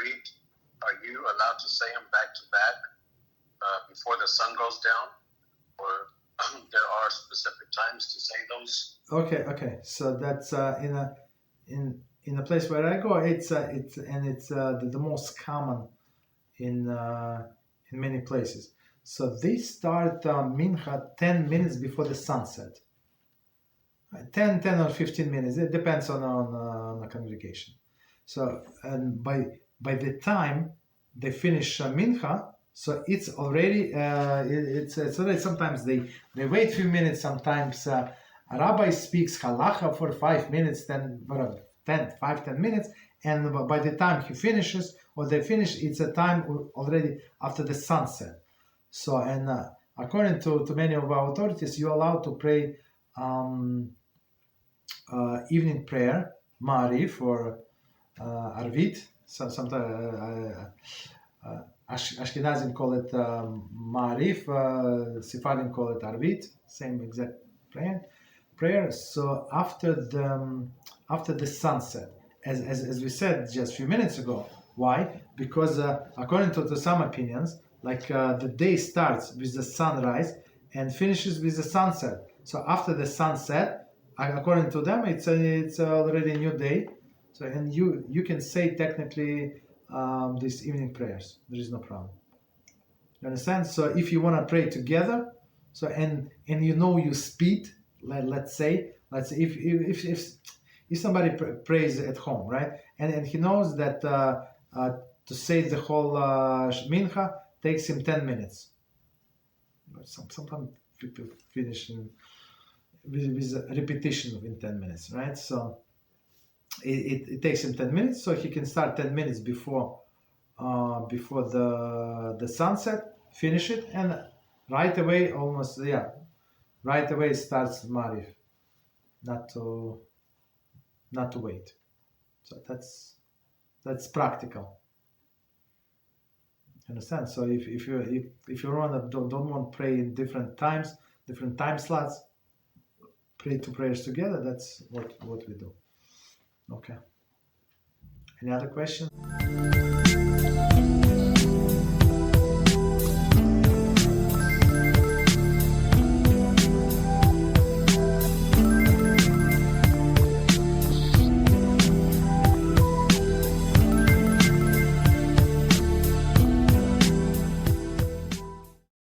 read, are you allowed to say them back to back before the sun goes down, or there are specific times to say those? Okay. So that's in the place where I go. It's the most common in many places. So they start Mincha 10 minutes before the sunset. 10 or 15 minutes. It depends on the congregation. So, and by the time they finish Mincha, so it's already it's already, sometimes they wait a few minutes. Sometimes a rabbi speaks halacha for 5 minutes, 10 minutes, and by the time he finishes or they finish, it's a time already after the sunset. So, and according to many of our authorities, you're allowed to pray evening prayer, Ma'ariv or Arvit. Sometimes Ashkenazim call it Ma'ariv, Sephardim call it Arvit, same exact prayer. So after the sunset, as we said just a few minutes ago. Why? Because according to some opinions, like the day starts with the sunrise and finishes with the sunset. So after the sunset, according to them, it's already a new day. So and you can say technically these evening prayers. There is no problem. You understand? So if you want to pray together, so and you speed. Let's say if somebody prays at home, right, and he knows that to say the whole mincha takes him 10 minutes. Sometimes people finish with a repetition in 10 minutes, right? So it takes him 10 minutes, so he can start 10 minutes before the sunset, finish it, and right away starts Ma'ariv, not to wait. So that's practical. Understand? So if you don't want to pray in different time slots, pray two prayers together. That's what we do. Okay. Any other questions?